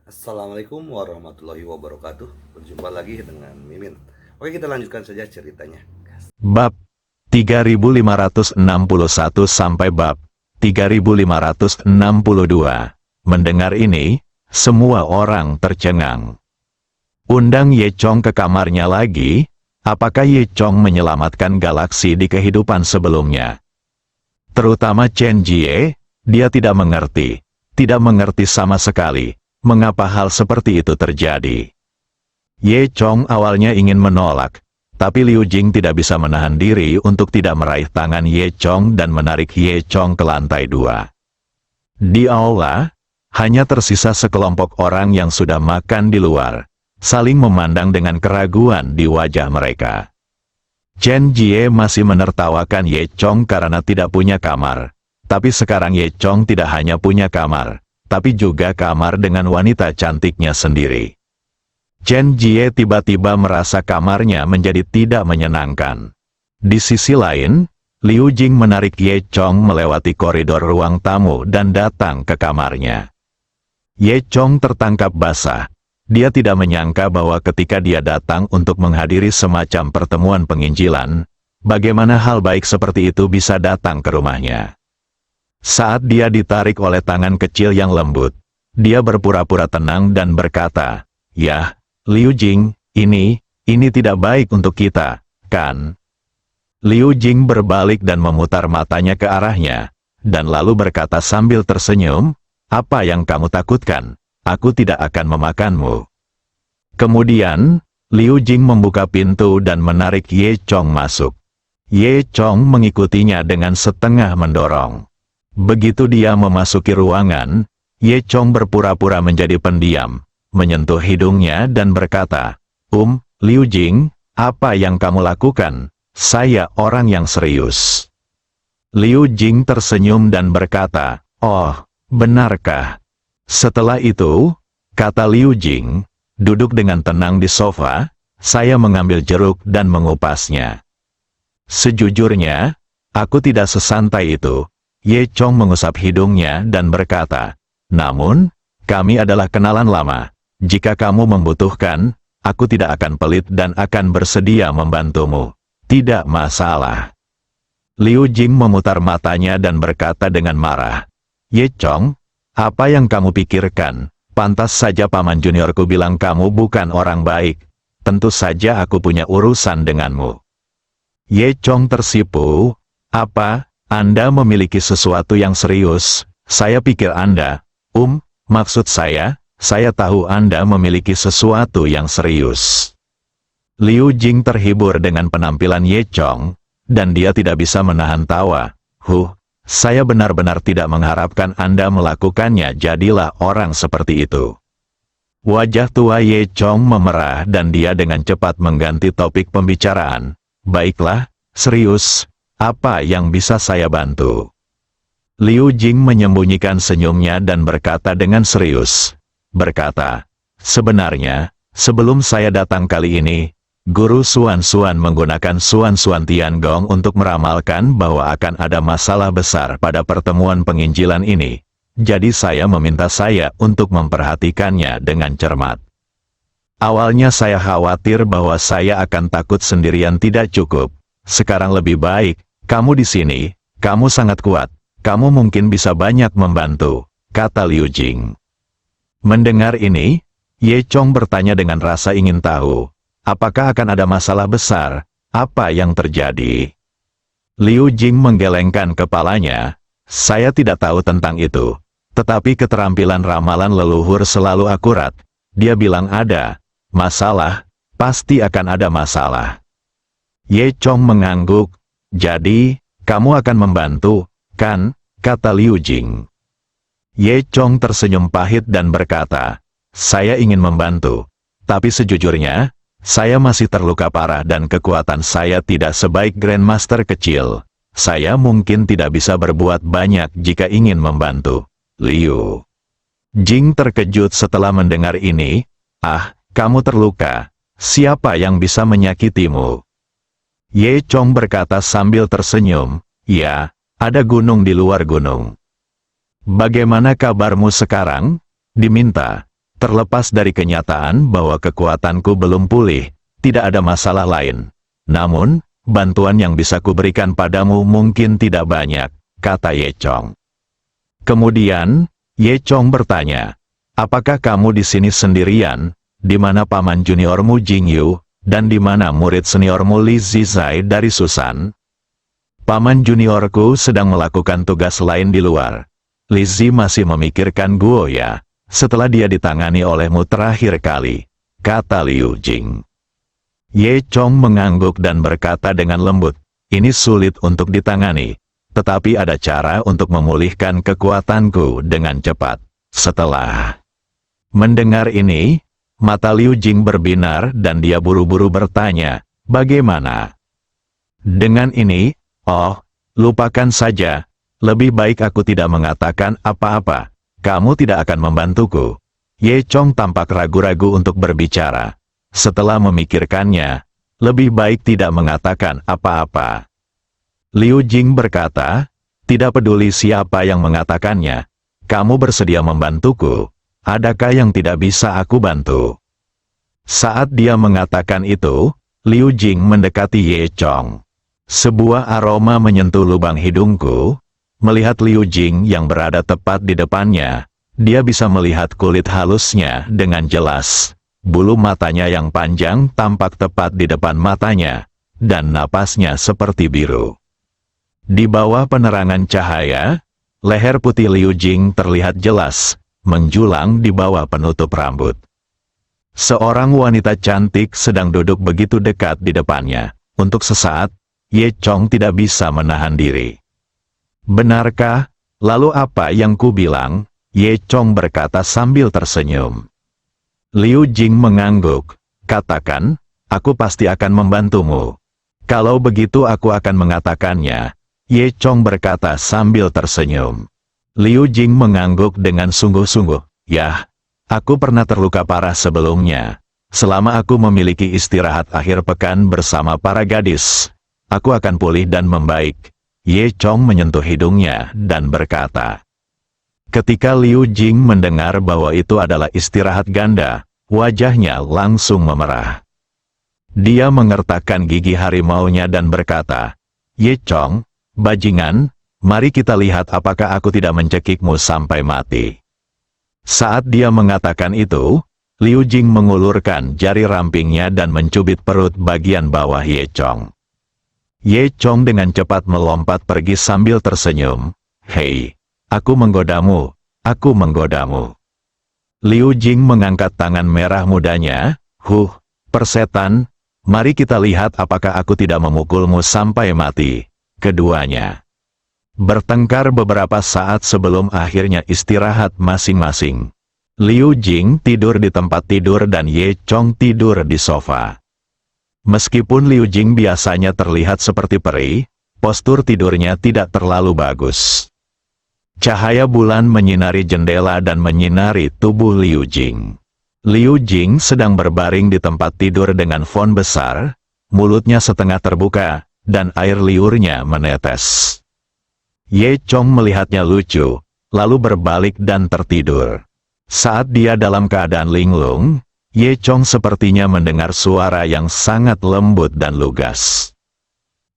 Assalamualaikum warahmatullahi wabarakatuh. Berjumpa lagi dengan Mimin. Oke, kita lanjutkan saja ceritanya. Bab 3561 sampai bab 3562. Mendengar ini, semua orang tercengang. Undang Ye Chong ke kamarnya lagi. Apakah Ye Chong menyelamatkan galaksi di kehidupan sebelumnya? Terutama Chen Jie, dia tidak mengerti sama sekali, mengapa hal seperti itu terjadi. Ye Chong awalnya ingin menolak, tapi Liu Jing tidak bisa menahan diri untuk tidak meraih tangan Ye Chong dan menarik Ye Chong ke lantai 2. Di aula, hanya tersisa sekelompok orang yang sudah makan di luar, saling memandang dengan keraguan di wajah mereka. Chen Jie masih menertawakan Ye Chong karena tidak punya kamar, tapi sekarang Ye Chong tidak hanya punya kamar, tapi juga kamar dengan wanita cantiknya sendiri. Chen Jie tiba-tiba merasa kamarnya menjadi tidak menyenangkan. Di sisi lain, Liu Jing menarik Ye Chong melewati koridor ruang tamu dan datang ke kamarnya. Ye Chong tertangkap basah. Dia tidak menyangka bahwa ketika dia datang untuk menghadiri semacam pertemuan penginjilan, bagaimana hal baik seperti itu bisa datang ke rumahnya. Saat dia ditarik oleh tangan kecil yang lembut, dia berpura-pura tenang dan berkata, "Yah, Liu Jing, ini tidak baik untuk kita, kan?" Liu Jing berbalik dan memutar matanya ke arahnya, dan lalu berkata sambil tersenyum, "Apa yang kamu takutkan? Aku tidak akan memakanmu." Kemudian, Liu Jing membuka pintu dan menarik Ye Chong masuk. Ye Chong mengikutinya dengan setengah mendorong. Begitu dia memasuki ruangan, Ye Chong berpura-pura menjadi pendiam, menyentuh hidungnya dan berkata, Liu Jing, apa yang kamu lakukan? Saya orang yang serius." Liu Jing tersenyum dan berkata, "Oh, benarkah?" Setelah itu, kata Liu Jing, duduk dengan tenang di sofa, saya mengambil jeruk dan mengupasnya. Sejujurnya, aku tidak sesantai itu. Ye Chong mengusap hidungnya dan berkata, "Namun, kami adalah kenalan lama. Jika kamu membutuhkan, aku tidak akan pelit dan akan bersedia membantumu. Tidak masalah." Liu Jing memutar matanya dan berkata dengan marah, "Ye Chong, apa yang kamu pikirkan? Pantas saja paman juniorku bilang kamu bukan orang baik. Tentu saja aku punya urusan denganmu." Ye Chong tersipu. "Apa? Anda memiliki sesuatu yang serius? Saya pikir Anda, maksud saya tahu Anda memiliki sesuatu yang serius." Liu Jing terhibur dengan penampilan Ye Chong, dan dia tidak bisa menahan tawa. Saya benar-benar tidak mengharapkan Anda melakukannya, jadilah orang seperti itu." Wajah tua Ye Chong memerah dan dia dengan cepat mengganti topik pembicaraan. "Baiklah, serius, apa yang bisa saya bantu?" Liu Jing menyembunyikan senyumnya dan berkata dengan serius. "Sebenarnya, sebelum saya datang kali ini, Guru Suan Suan menggunakan Suan Suan Tiangong untuk meramalkan bahwa akan ada masalah besar pada pertemuan penginjilan ini. Jadi saya meminta saya untuk memperhatikannya dengan cermat. Awalnya saya khawatir bahwa saya akan takut sendirian tidak cukup. Sekarang lebih baik, kamu di sini, kamu sangat kuat, kamu mungkin bisa banyak membantu," kata Liu Jing. Mendengar ini, Ye Chong bertanya dengan rasa ingin tahu. Apakah akan ada masalah besar? Apa yang terjadi? Liu Jing menggelengkan kepalanya. "Saya tidak tahu tentang itu. Tetapi keterampilan ramalan leluhur selalu akurat. Dia bilang ada masalah, pasti akan ada masalah." Ye Chong mengangguk. "Jadi, kamu akan membantu, kan?" kata Liu Jing. Ye Chong tersenyum pahit dan berkata, "Saya ingin membantu. Tapi sejujurnya, saya masih terluka parah dan kekuatan saya tidak sebaik Grandmaster kecil. Saya mungkin tidak bisa berbuat banyak jika ingin membantu." Liu Jing terkejut setelah mendengar ini. Kamu terluka. Siapa yang bisa menyakitimu?" Ye Chong berkata sambil tersenyum, "Ya, ada gunung di luar gunung." "Bagaimana kabarmu sekarang?" diminta, terlepas dari kenyataan bahwa kekuatanku belum pulih, tidak ada masalah lain. Namun, bantuan yang bisa kuberikan padamu mungkin tidak banyak, kata Ye Chong. Kemudian, Ye Chong bertanya, apakah kamu di sini sendirian, di mana paman juniormu Jing Yu, dan di mana murid seniormu Li Zizai dari Susan? Paman juniorku sedang melakukan tugas lain di luar. Li Zi masih memikirkan Guo ya, setelah dia ditangani olehmu terakhir kali, kata Liu Jing. Ye Chong mengangguk dan berkata dengan lembut, ini sulit untuk ditangani, tetapi ada cara untuk memulihkan kekuatanku dengan cepat. Setelah mendengar ini, mata Liu Jing berbinar dan dia buru-buru bertanya, bagaimana? Dengan ini, oh, lupakan saja, lebih baik aku tidak mengatakan apa-apa, kamu tidak akan membantuku. Ye Chong tampak ragu-ragu untuk berbicara. Setelah memikirkannya, lebih baik tidak mengatakan apa-apa. Liu Jing berkata, tidak peduli siapa yang mengatakannya, kamu bersedia membantuku, adakah yang tidak bisa aku bantu? Saat dia mengatakan itu, Liu Jing mendekati Ye Chong. Sebuah aroma menyentuh lubang hidungku. Melihat Liu Jing yang berada tepat di depannya, dia bisa melihat kulit halusnya dengan jelas. Bulu matanya yang panjang tampak tepat di depan matanya, dan napasnya seperti biru. Di bawah penerangan cahaya, leher putih Liu Jing terlihat jelas, menjulang di bawah penutup rambut. Seorang wanita cantik sedang duduk begitu dekat di depannya. Untuk sesaat, Ye Chong tidak bisa menahan diri. Benarkah? Lalu apa yang ku bilang? Ye Chong berkata sambil tersenyum. Liu Jing mengangguk, katakan, aku pasti akan membantumu. Kalau begitu aku akan mengatakannya, Ye Chong berkata sambil tersenyum. Liu Jing mengangguk dengan sungguh-sungguh, yah, aku pernah terluka parah sebelumnya. Selama aku memiliki istirahat akhir pekan bersama para gadis, aku akan pulih dan membaik. Ye Chong menyentuh hidungnya dan berkata. Ketika Liu Jing mendengar bahwa itu adalah istirahat ganda, wajahnya langsung memerah. Dia mengertakkan gigi harimaunya dan berkata, Ye Chong, bajingan, mari kita lihat apakah aku tidak mencekikmu sampai mati. Saat dia mengatakan itu, Liu Jing mengulurkan jari rampingnya dan mencubit perut bagian bawah Ye Chong. Ye Chong dengan cepat melompat pergi sambil tersenyum. Hei, aku menggodamu, aku menggodamu. Liu Jing mengangkat tangan merah mudanya. Persetan, mari kita lihat apakah aku tidak memukulmu sampai mati. Keduanya bertengkar beberapa saat sebelum akhirnya istirahat masing-masing. Liu Jing tidur di tempat tidur dan Ye Chong tidur di sofa. Meskipun Liu Jing biasanya terlihat seperti peri, postur tidurnya tidak terlalu bagus. Cahaya bulan menyinari jendela dan menyinari tubuh Liu Jing. Liu Jing sedang berbaring di tempat tidur dengan font besar, mulutnya setengah terbuka, dan air liurnya menetes. Ye Chong melihatnya lucu, lalu berbalik dan tertidur. Saat dia dalam keadaan linglung, Ye Chong sepertinya mendengar suara yang sangat lembut dan lugas.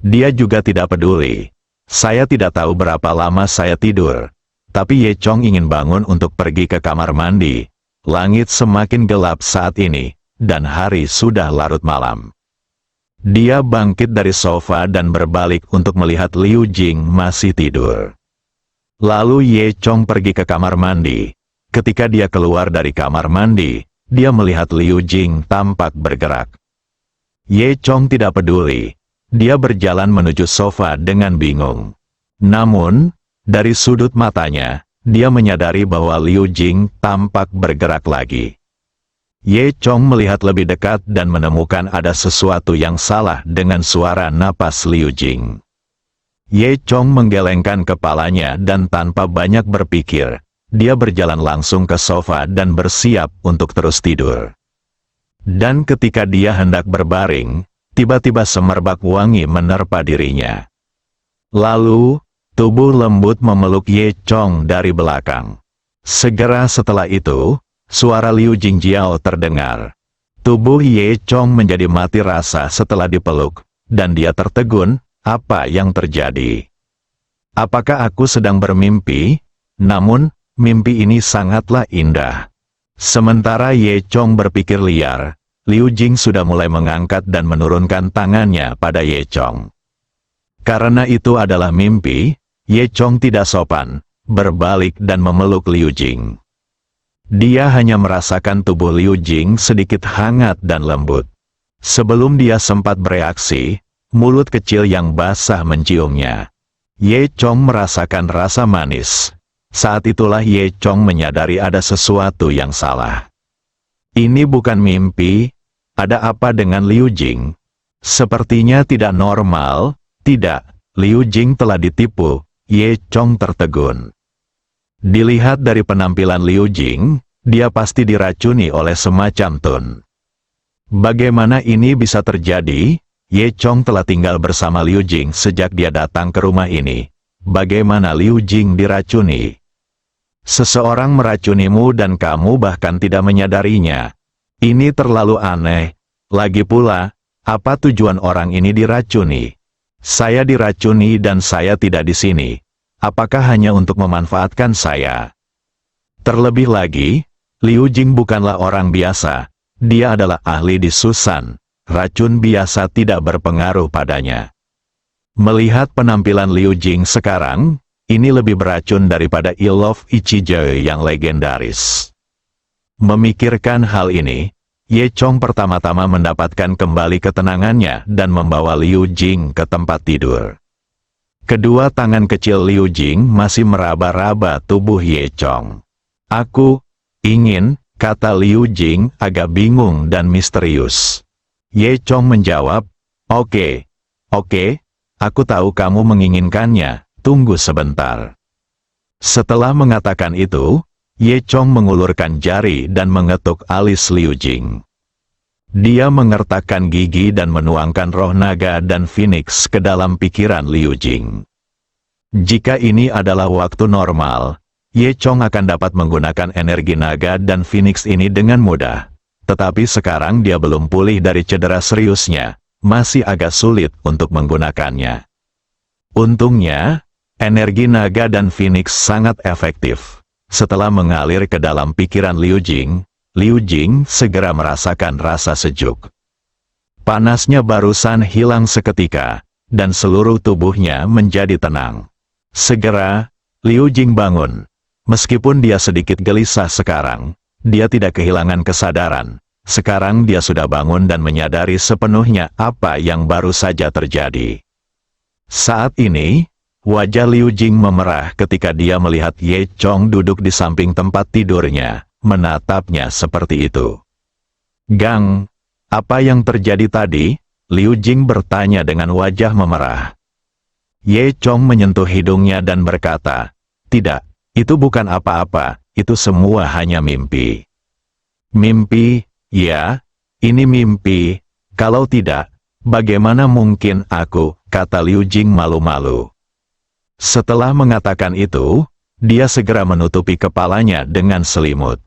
Dia juga tidak peduli. Saya tidak tahu berapa lama saya tidur, tapi Ye Chong ingin bangun untuk pergi ke kamar mandi. Langit semakin gelap saat ini, dan hari sudah larut malam. Dia bangkit dari sofa dan berbalik untuk melihat Liu Jing masih tidur. Lalu Ye Chong pergi ke kamar mandi. Ketika dia keluar dari kamar mandi, dia melihat Liu Jing tampak bergerak. Ye Chong tidak peduli. Dia berjalan menuju sofa dengan bingung. Namun, dari sudut matanya, dia menyadari bahwa Liu Jing tampak bergerak lagi. Ye Chong melihat lebih dekat dan menemukan ada sesuatu yang salah dengan suara napas Liu Jing. Ye Chong menggelengkan kepalanya dan tanpa banyak berpikir, dia berjalan langsung ke sofa dan bersiap untuk terus tidur. Dan ketika dia hendak berbaring, tiba-tiba semerbak wangi menerpa dirinya. Lalu, tubuh lembut memeluk Ye Chong dari belakang. Segera setelah itu, suara Liu Jingjiao terdengar. Tubuh Ye Chong menjadi mati rasa setelah dipeluk, dan dia tertegun, apa yang terjadi? Apakah aku sedang bermimpi? Namun, mimpi ini sangatlah indah. Sementara Ye Chong berpikir liar, Liu Jing sudah mulai mengangkat dan menurunkan tangannya pada Ye Chong. Karena itu adalah mimpi, Ye Chong tidak sopan, berbalik dan memeluk Liu Jing. Dia hanya merasakan tubuh Liu Jing sedikit hangat dan lembut. Sebelum dia sempat bereaksi, mulut kecil yang basah menciumnya. Ye Chong merasakan rasa manis. Saat itulah Ye Chong menyadari ada sesuatu yang salah. Ini bukan mimpi, ada apa dengan Liu Jing? Sepertinya tidak normal, tidak, Liu Jing telah ditipu, Ye Chong tertegun. Dilihat dari penampilan Liu Jing, dia pasti diracuni oleh semacam tun. Bagaimana ini bisa terjadi? Ye Chong telah tinggal bersama Liu Jing sejak dia datang ke rumah ini. Bagaimana Liu Jing diracuni? Seseorang meracunimu dan kamu bahkan tidak menyadarinya. Ini terlalu aneh. Lagi pula, apa tujuan orang ini diracuni? Saya diracuni dan saya tidak di sini. Apakah hanya untuk memanfaatkan saya? Terlebih lagi, Liu Jing bukanlah orang biasa. Dia adalah ahli di Susan. Racun biasa tidak berpengaruh padanya. Melihat penampilan Liu Jing sekarang, ini lebih beracun daripada Ilov Ichijou yang legendaris. Memikirkan hal ini, Ye Chong pertama-tama mendapatkan kembali ketenangannya dan membawa Liu Jing ke tempat tidur. Kedua tangan kecil Liu Jing masih meraba-raba tubuh Ye Chong. Aku ingin, kata Liu Jing agak bingung dan misterius. Ye Chong menjawab, oke, aku tahu kamu menginginkannya. Tunggu sebentar. Setelah mengatakan itu, Ye Chong mengulurkan jari dan mengetuk alis Liu Jing. Dia mengertakkan gigi dan menuangkan roh naga dan phoenix ke dalam pikiran Liu Jing. Jika ini adalah waktu normal, Ye Chong akan dapat menggunakan energi naga dan phoenix ini dengan mudah. Tetapi sekarang dia belum pulih dari cedera seriusnya, masih agak sulit untuk menggunakannya. Untungnya, energi naga dan phoenix sangat efektif. Setelah mengalir ke dalam pikiran Liu Jing segera merasakan rasa sejuk. Panasnya barusan hilang seketika, dan seluruh tubuhnya menjadi tenang. Segera, Liu Jing bangun. Meskipun dia sedikit gelisah sekarang, dia tidak kehilangan kesadaran. Sekarang dia sudah bangun dan menyadari sepenuhnya apa yang baru saja terjadi. Saat ini, wajah Liu Jing memerah ketika dia melihat Ye Chong duduk di samping tempat tidurnya, menatapnya seperti itu. Gang, apa yang terjadi tadi? Liu Jing bertanya dengan wajah memerah. Ye Chong menyentuh hidungnya dan berkata, tidak, itu bukan apa-apa, itu semua hanya mimpi. Mimpi, ya, ini mimpi, kalau tidak, bagaimana mungkin aku, kata Liu Jing malu-malu. Setelah mengatakan itu, dia segera menutupi kepalanya dengan selimut.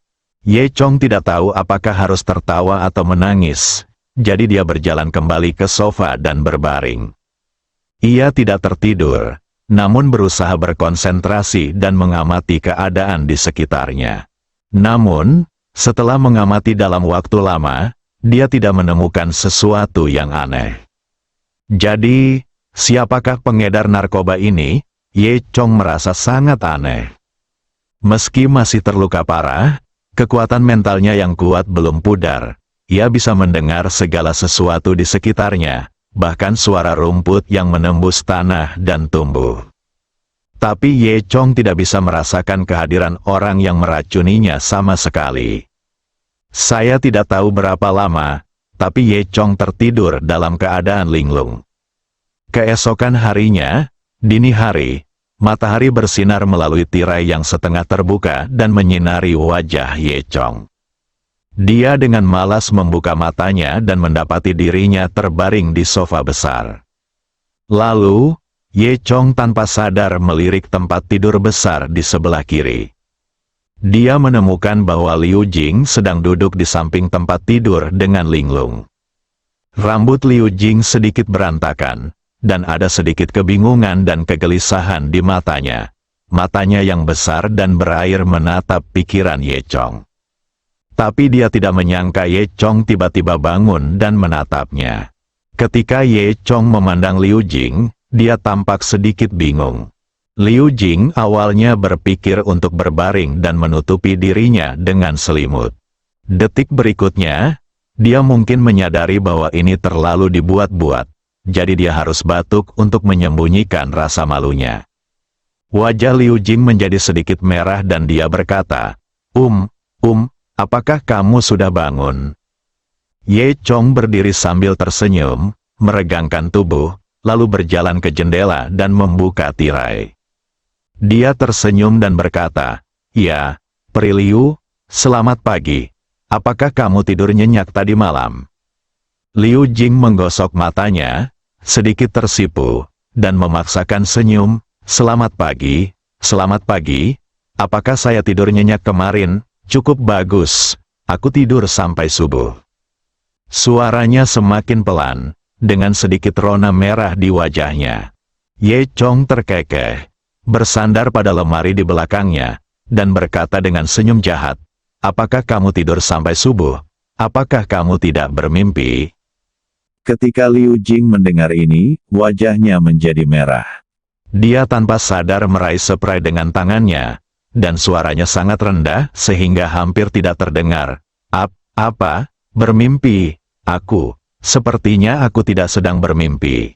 Ye Chong tidak tahu apakah harus tertawa atau menangis, jadi dia berjalan kembali ke sofa dan berbaring. Ia tidak tertidur, namun berusaha berkonsentrasi dan mengamati keadaan di sekitarnya. Namun, setelah mengamati dalam waktu lama, dia tidak menemukan sesuatu yang aneh. Jadi, siapakah pengedar narkoba ini? Ye Chong merasa sangat aneh. Meski masih terluka parah, kekuatan mentalnya yang kuat belum pudar. Ia bisa mendengar segala sesuatu di sekitarnya, bahkan suara rumput yang menembus tanah dan tumbuh. Tapi Ye Chong tidak bisa merasakan kehadiran orang yang meracuninya sama sekali. Saya tidak tahu berapa lama, tapi Ye Chong tertidur dalam keadaan linglung. Keesokan harinya, dini hari, matahari bersinar melalui tirai yang setengah terbuka dan menyinari wajah Ye Chong. Dia dengan malas membuka matanya dan mendapati dirinya terbaring di sofa besar. Lalu, Ye Chong tanpa sadar melirik tempat tidur besar di sebelah kiri. Dia menemukan bahwa Liu Jing sedang duduk di samping tempat tidur dengan linglung. Rambut Liu Jing sedikit berantakan, dan ada sedikit kebingungan dan kegelisahan di matanya. Matanya yang besar dan berair menatap pikiran Ye Chong. Tapi dia tidak menyangka Ye Chong tiba-tiba bangun dan menatapnya. Ketika Ye Chong memandang Liu Jing, dia tampak sedikit bingung. Liu Jing awalnya berpikir untuk berbaring dan menutupi dirinya dengan selimut. Detik berikutnya, dia mungkin menyadari bahwa ini terlalu dibuat-buat, jadi dia harus batuk untuk menyembunyikan rasa malunya. Wajah Liu Jing menjadi sedikit merah dan dia berkata, apakah kamu sudah bangun?" Ye Chong berdiri sambil tersenyum, meregangkan tubuh, lalu berjalan ke jendela dan membuka tirai. Dia tersenyum dan berkata, "Ya, Pri Liu, selamat pagi. Apakah kamu tidur nyenyak tadi malam?" Liu Jing menggosok matanya, sedikit tersipu, dan memaksakan senyum. Selamat pagi. Apakah saya tidur nyenyak kemarin?" "Cukup bagus. Aku tidur sampai subuh." Suaranya semakin pelan, dengan sedikit rona merah di wajahnya. Ye Chong terkekeh, bersandar pada lemari di belakangnya, dan berkata dengan senyum jahat, "Apakah kamu tidur sampai subuh? Apakah kamu tidak bermimpi?" Ketika Liu Jing mendengar ini, wajahnya menjadi merah. Dia tanpa sadar meraih spray dengan tangannya, dan suaranya sangat rendah sehingga hampir tidak terdengar. Apa? Bermimpi? Sepertinya aku tidak sedang bermimpi."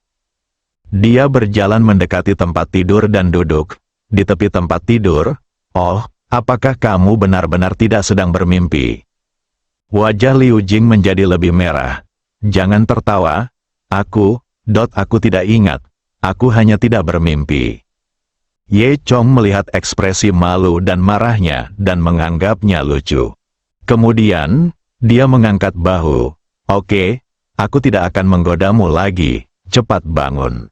Dia berjalan mendekati tempat tidur dan duduk di tepi tempat tidur. "Oh, apakah kamu benar-benar tidak sedang bermimpi?" Wajah Liu Jing menjadi lebih merah. "Jangan tertawa. Aku tidak ingat. Aku hanya tidak bermimpi." Ye Chong melihat ekspresi malu dan marahnya dan menganggapnya lucu. Kemudian, dia mengangkat bahu. "Oke, aku tidak akan menggodamu lagi. Cepat bangun."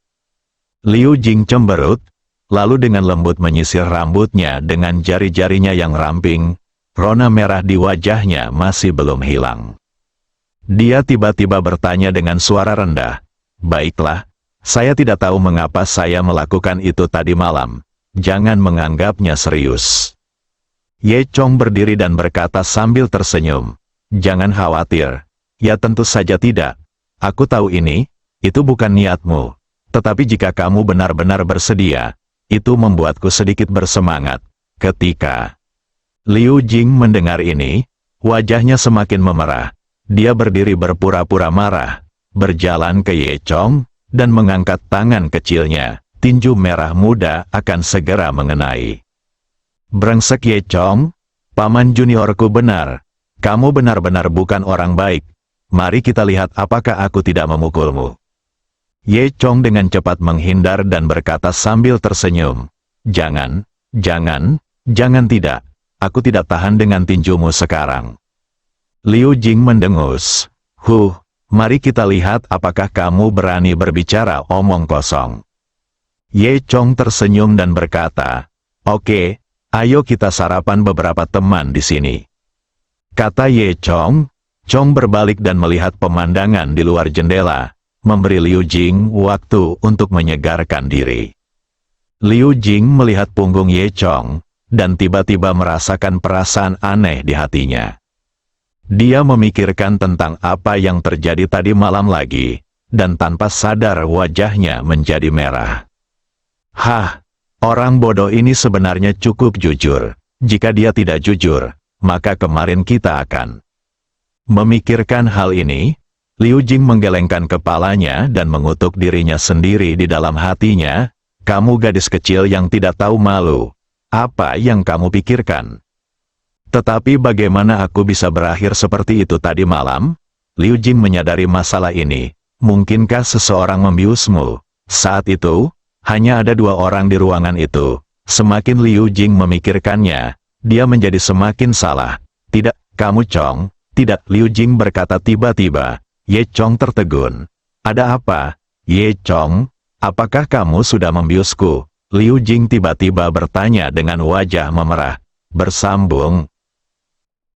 Liu Jing cemberut, lalu dengan lembut menyisir rambutnya dengan jari-jarinya yang ramping. Rona merah di wajahnya masih belum hilang. Dia tiba-tiba bertanya dengan suara rendah, "Baiklah, saya tidak tahu mengapa saya melakukan itu tadi malam. Jangan menganggapnya serius." Ye Chong berdiri dan berkata sambil tersenyum, "Jangan khawatir. Ya tentu saja tidak. Aku tahu itu bukan niatmu. Tetapi jika kamu benar-benar bersedia, itu membuatku sedikit bersemangat." Ketika Liu Jing mendengar ini, wajahnya semakin memerah. Dia berdiri berpura-pura marah, berjalan ke Ye Chong, dan mengangkat tangan kecilnya. Tinju merah muda akan segera mengenai. "Brengsek Ye Chong, paman juniorku benar. Kamu benar-benar bukan orang baik. Mari kita lihat apakah aku tidak memukulmu." Ye Chong dengan cepat menghindar dan berkata sambil tersenyum, Jangan tidak. Aku tidak tahan dengan tinjumu sekarang." Liu Jing mendengus. Mari kita lihat apakah kamu berani berbicara omong kosong." Ye Chong tersenyum dan berkata, "Oke, ayo kita sarapan beberapa teman di sini." Kata Ye Chong. Chong berbalik dan melihat pemandangan di luar jendela, memberi Liu Jing waktu untuk menyegarkan diri. Liu Jing melihat punggung Ye Chong, dan tiba-tiba merasakan perasaan aneh di hatinya. Dia memikirkan tentang apa yang terjadi tadi malam lagi, dan tanpa sadar wajahnya menjadi merah. Orang bodoh ini sebenarnya cukup jujur. Jika dia tidak jujur, maka kemarin kita akan. Memikirkan hal ini, Liu Jing menggelengkan kepalanya dan mengutuk dirinya sendiri di dalam hatinya. "Kamu gadis kecil yang tidak tahu malu. Apa yang kamu pikirkan? Tetapi bagaimana aku bisa berakhir seperti itu tadi malam?" Liu Jing menyadari masalah ini. Mungkinkah seseorang membiusmu? Saat itu, hanya ada 2 orang di ruangan itu. Semakin Liu Jing memikirkannya, dia menjadi semakin salah. "Tidak, kamu Chong." "Tidak," Liu Jing berkata tiba-tiba. Ye Chong tertegun. "Ada apa? Ye Chong, apakah kamu sudah membiusku?" Liu Jing tiba-tiba bertanya dengan wajah memerah. Bersambung,